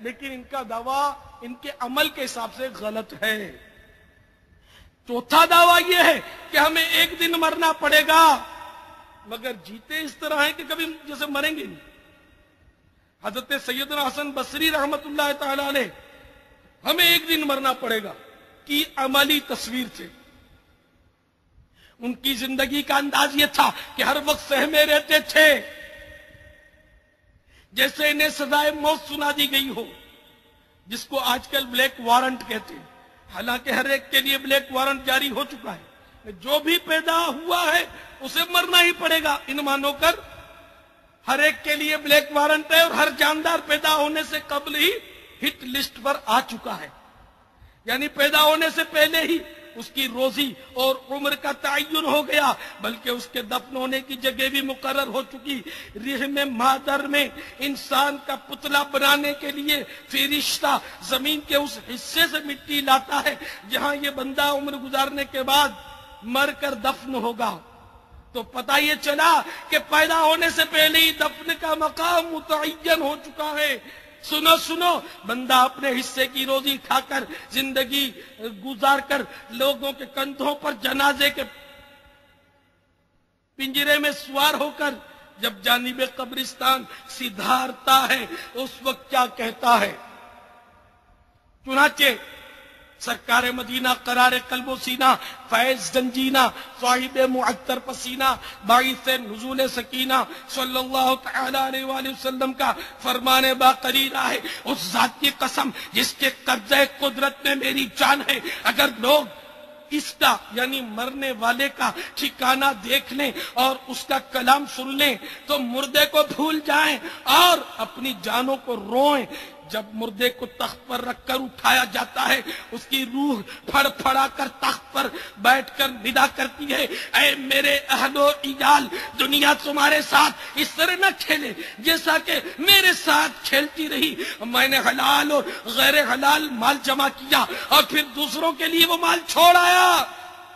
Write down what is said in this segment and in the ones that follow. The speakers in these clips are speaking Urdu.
لیکن ان کا دعویٰ ان کے عمل کے حساب سے غلط ہے۔ چوتھا دعویٰ یہ ہے کہ ہمیں ایک دن مرنا پڑے گا، مگر جیتے اس طرح ہیں کہ کبھی جیسے مریں گے نہیں۔ حضرت سیدنا حسن بصری رحمت اللہ تعالی علیہ ہمیں ایک دن مرنا پڑے گا کی عملی تصویر تھے۔ ان کی زندگی کا انداز یہ تھا کہ ہر وقت سہمے رہتے تھے جیسے انہیں سزائے موت سنا دی گئی ہو، جس کو آج کل بلیک وارنٹ کہتے ہیں۔ حالانکہ ہر ایک کے لیے بلیک وارنٹ جاری ہو چکا ہے، جو بھی پیدا ہوا ہے اسے مرنا ہی پڑے گا، ان مانو کر ہر ایک کے لیے بلیک وارنٹ ہے، اور ہر جاندار پیدا ہونے سے قبل ہی ہٹ لسٹ پر آ چکا ہے، یعنی پیدا ہونے سے پہلے ہی اس کی روزی اور عمر کا تعین ہو گیا، بلکہ اس کے دفن ہونے کی جگہ بھی مقرر ہو چکی۔ رحم مادر میں انسان کا پتلا بنانے کے لیے فرشتہ زمین کے اس حصے سے مٹی لاتا ہے جہاں یہ بندہ عمر گزارنے کے بعد مر کر دفن ہوگا۔ تو پتہ یہ چلا کہ پیدا ہونے سے پہلے ہی دفن کا مقام متعین ہو چکا ہے۔ سنو سنو، بندہ اپنے حصے کی روزی کھا کر زندگی گزار کر لوگوں کے کندھوں پر جنازے کے پنجرے میں سوار ہو کر جب جانب قبرستان سدھارتا ہے اس وقت کیا کہتا ہے؟ چنانچہ سرکار مدینہ قرار قلب و سینہ فیض گنجینہ صاحب معطر پسینہ باعث نزول سکینہ صلی اللہ تعالی علیہ وآلہ وسلم کا فرمان باقریر ہے، اس ذات کی قسم جس کے قبضہ قدرت میں میری جان ہے، اگر لوگ اس کا یعنی مرنے والے کا ٹھکانہ دیکھ لیں اور اس کا کلام سن لیں تو مردے کو بھول جائیں اور اپنی جانوں کو روئیں۔ جب مردے کو تخت پر رکھ کر اٹھایا جاتا ہے، اس کی روح پھڑ پھڑا کر تخت پر بیٹھ کر ندا کرتی ہے، اے میرے اہل و عیال، دنیا تمہارے ساتھ اس طرح نہ کھیلے جیسا کہ میرے ساتھ کھیلتی رہی۔ میں نے حلال اور غیر حلال مال جمع کیا اور پھر دوسروں کے لیے وہ مال چھوڑ آیا۔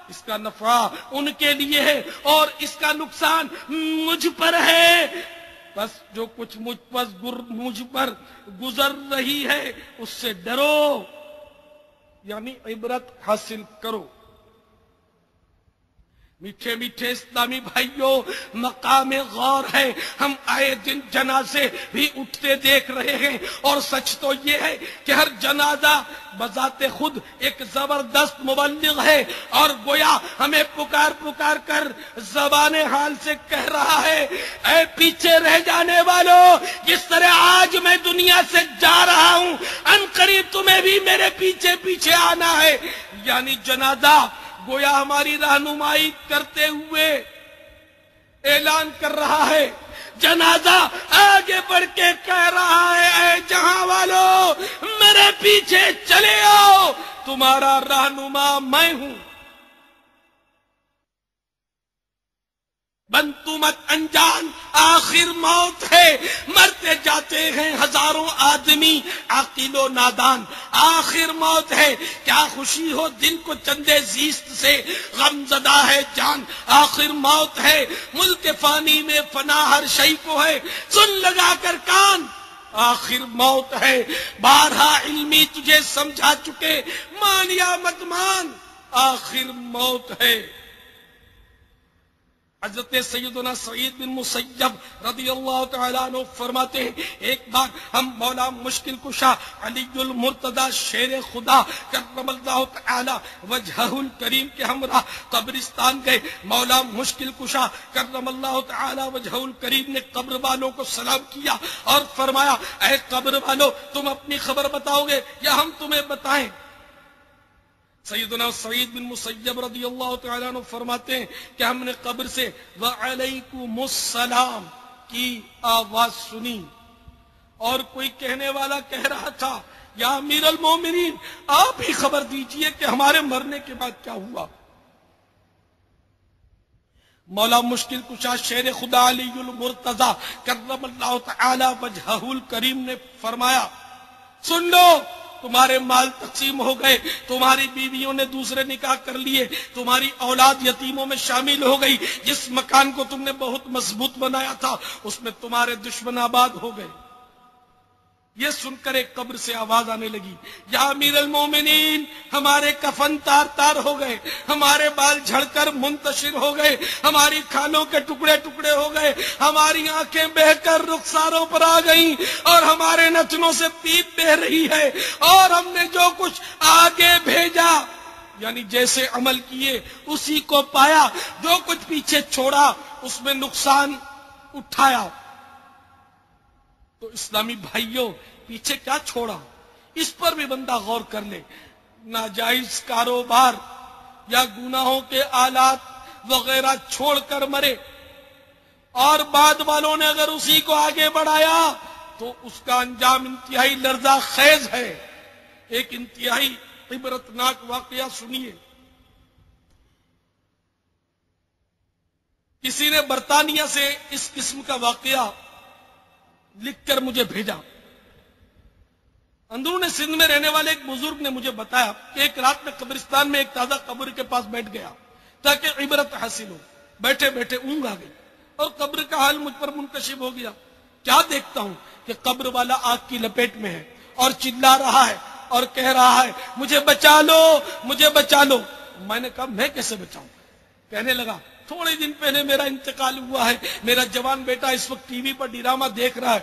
اس کا نفع ان کے لیے ہے اور اس کا نقصان مجھ پر ہے، بس جو کچھ مجھ پر گزر رہی ہے اس سے ڈرو، یعنی عبرت حاصل کرو۔ میٹھے میٹھے اسلامی بھائیوں، مقام غور ہے، ہم آئے دن جنازے بھی اٹھتے دیکھ رہے ہیں، اور سچ تو یہ ہے کہ ہر جنازہ بذات خود ایک زبردست مبلغ ہے اور گویا ہمیں پکار پکار کر زبان حال سے کہہ رہا ہے، اے پیچھے رہ جانے والوں، جس طرح آج میں دنیا سے جا رہا ہوں عنقریب تمہیں بھی میرے پیچھے پیچھے آنا ہے۔ یعنی جنازہ گویا ہماری رہنمائی کرتے ہوئے اعلان کر رہا ہے، جنازہ آگے بڑھ کے کہہ رہا ہے، اے جہاں والو میرے پیچھے چلے آؤ، تمہارا رہنما میں ہوں۔ بنتو مت انجان، آخر موت ہے، مرتے جاتے ہیں ہزاروں آدمی عاقل و نادان، آخر موت ہے، کیا خوشی ہو دل کو چندے زیست سے، غم زدہ ہے جان، آخر موت ہے، ملک فانی میں فنا ہر شئی کو ہے، سن لگا کر کان، آخر موت ہے، بارہا علمی تجھے سمجھا چکے، مان یا مت مان، آخر موت ہے۔ حضرت سیدنا سعید بن مسیب رضی اللہ تعالیٰ عنہ فرماتے ہیں، ایک بار ہم مولا مشکل کشا علی المرتضی شیر خدا کرم اللہ تعالی وجہہ الکریم کے ہمراہ قبرستان گئے۔ مولا مشکل کشا کرم اللہ تعالی وجہہ الکریم نے قبر والوں کو سلام کیا اور فرمایا، اے قبر والوں، تم اپنی خبر بتاؤ گے یا ہم تمہیں بتائیں؟ سیدنا سعید بن مسیب رضی اللہ تعالیٰ عنہ فرماتے ہیں کہ ہم نے قبر سے وعلیکم السلام کی آواز سنی اور کوئی کہنے والا کہہ رہا تھا، یا امیر المومنین آپ ہی خبر دیجئے کہ ہمارے مرنے کے بعد کیا ہوا۔ مولا مشکل کشا شیر خدا علی المرتضی کرم اللہ تعالی وجہہ الکریم نے فرمایا، سن لو، تمہارے مال تقسیم ہو گئے، تمہاری بیویوں نے دوسرے نکاح کر لیے، تمہاری اولاد یتیموں میں شامل ہو گئی، جس مکان کو تم نے بہت مضبوط بنایا تھا اس میں تمہارے دشمن آباد ہو گئے۔ یہ سن کر ایک قبر سے آواز آنے لگی، یا امیر المومنین، ہمارے کفن تار تار ہو گئے، ہمارے بال جھڑ کر منتشر ہو گئے، ہماری کھالوں کے ٹکڑے ٹکڑے ہو گئے، ہماری آنکھیں بہہ کر رخساروں پر آ گئیں، اور ہمارے نتنوں سے پیپ بہ رہی ہے، اور ہم نے جو کچھ آگے بھیجا، یعنی جیسے عمل کیے اسی کو پایا، جو کچھ پیچھے چھوڑا اس میں نقصان اٹھایا۔ تو اسلامی بھائیوں، پیچھے کیا چھوڑا، اس پر بھی بندہ غور کر لے۔ ناجائز کاروبار یا گناہوں کے آلات وغیرہ چھوڑ کر مرے، اور بعد والوں نے اگر اسی کو آگے بڑھایا تو اس کا انجام انتہائی لرزہ خیز ہے۔ ایک انتہائی عبرتناک واقعہ سنیے۔ کسی نے برطانیہ سے اس قسم کا واقعہ لکھ کر مجھے بھیجا۔ اندرون سندھ میں رہنے والے ایک بزرگ نے مجھے بتایا کہ ایک رات میں قبرستان میں ایک تازہ قبر کے پاس بیٹھ گیا تاکہ عبرت حاصل ہو۔ بیٹھے بیٹھے اونگ آ گئی اور قبر کا حال مجھ پر منکشف ہو گیا۔ کیا دیکھتا ہوں کہ قبر والا آگ کی لپیٹ میں ہے اور چلا رہا ہے اور کہہ رہا ہے، مجھے بچا لو، مجھے بچا لو۔ میں نے کہا میں کیسے بچاؤں؟ کہنے لگا، تھوڑے دن پہلے میرا انتقال ہوا ہے، میرا جوان بیٹا اس وقت ٹی وی پر ڈرامہ دیکھ رہا ہے،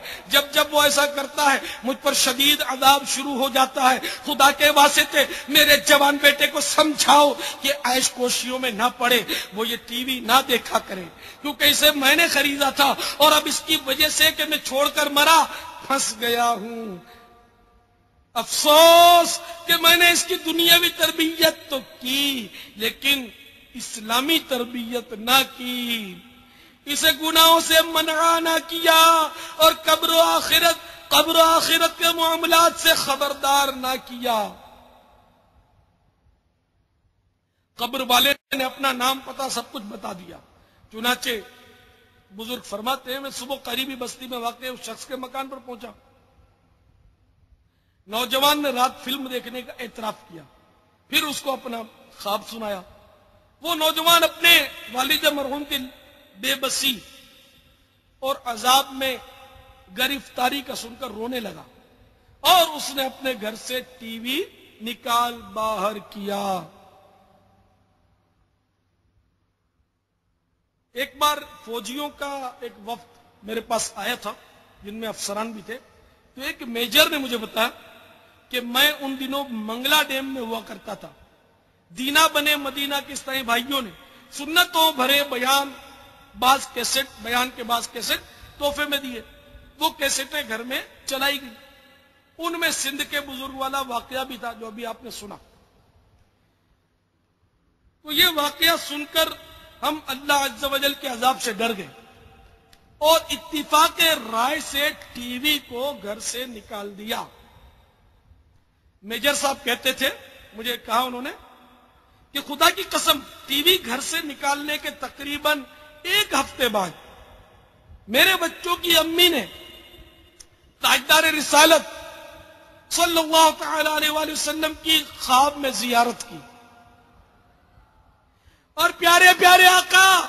جب وہ ایسا کرتا ہے مجھ پر شدید عذاب شروع ہو جاتا ہے، خدا کے واسطے میرے جوان بیٹے کو سمجھاؤ کہ عیش کوشیوں میں نہ پڑے، وہ یہ ٹی وی نہ دیکھا کرے، کیونکہ اسے میں نے خریدا تھا اور اب اس کی وجہ سے کہ میں چھوڑ کر مرا پھنس گیا ہوں۔ افسوس کہ میں نے اس کی دنیاوی تربیت تو کی لیکن اسلامی تربیت نہ کی، اسے گناہوں سے منع نہ کیا، اور قبر و آخرت کے معاملات سے خبردار نہ کیا۔ قبر والے نے اپنا نام پتہ سب کچھ بتا دیا۔ چنانچہ بزرگ فرماتے ہیں، میں صبح قریبی بستی میں واقع اس شخص کے مکان پر پہنچا۔ نوجوان نے رات فلم دیکھنے کا اعتراف کیا، پھر اس کو اپنا خواب سنایا۔ وہ نوجوان اپنے والد مرحوم کی بے بسی اور عذاب میں گرفتاری کا سن کر رونے لگا، اور اس نے اپنے گھر سے ٹی وی نکال باہر کیا۔ ایک بار فوجیوں کا ایک وفد میرے پاس آیا تھا جن میں افسران بھی تھے، تو ایک میجر نے مجھے بتایا کہ میں ان دنوں منگلا ڈیم میں ہوا کرتا تھا۔ دینا بنے مدینہ کے اسلامی بھائیوں نے سنتوں بھرے بیان کے بعض کیسٹ تحفے میں دیے، وہ کیسٹیں گھر میں چلائی گئی۔ ان میں سندھ کے بزرگ والا واقعہ بھی تھا جو ابھی آپ نے سنا۔ تو یہ واقعہ سن کر ہم اللہ عز و جل کے عذاب سے ڈر گئے اور اتفاق رائے سے ٹی وی کو گھر سے نکال دیا۔ میجر صاحب کہتے تھے، مجھے کہا انہوں نے کہ خدا کی قسم ٹی وی گھر سے نکالنے کے تقریباً ایک ہفتے بعد میرے بچوں کی امی نے تاجدار رسالت صلی اللہ تعالی علیہ وآلہ وسلم کی خواب میں زیارت کی، اور پیارے پیارے آقا،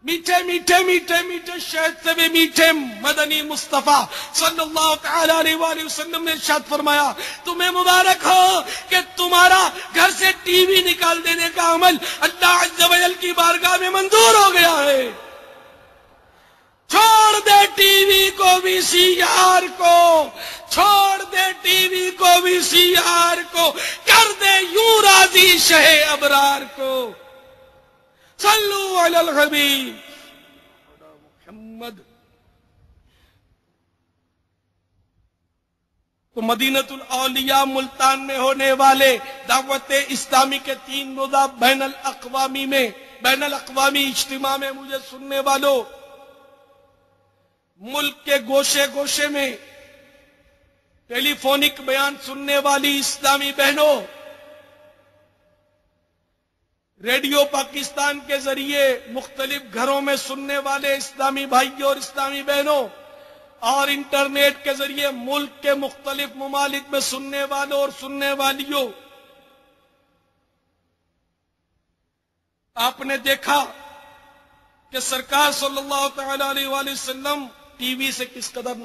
میٹھے میٹھے میٹھے میٹھے شہد سے بھی میٹھے مدنی مصطفیٰ صلی اللہ تعالی علیہ وآلہ وسلم نے ارشاد فرمایا، تمہیں مبارک ہو کہ تمہارا گھر سے ٹی وی نکال دینے کا عمل اللہ عز و جل کی بارگاہ میں منظور ہو گیا ہے۔ چھوڑ دے ٹی وی کو، وی سی آر کو، چھوڑ دے ٹی وی کو، وی سی آر کو، کر دے یوں راضی شہ ابرار کو۔ صلو علی الحبیب محمد۔ تو مدینۃ الاولیاء ملتان میں ہونے والے دعوت اسلامی کے 3 روزہ بین الاقوامی اجتماع میں مجھے سننے والوں، ملک کے گوشے گوشے میں ٹیلی فونک بیان سننے والی اسلامی بہنوں، ریڈیو پاکستان کے ذریعے مختلف گھروں میں سننے والے اسلامی بھائیوں اور اسلامی بہنوں، اور انٹرنیٹ کے ذریعے ملک کے مختلف ممالک میں سننے والوں اور سننے والیوں، آپ نے دیکھا کہ سرکار صلی اللہ تعالی علیہ وآلہ وسلم ٹی وی سے کس قدر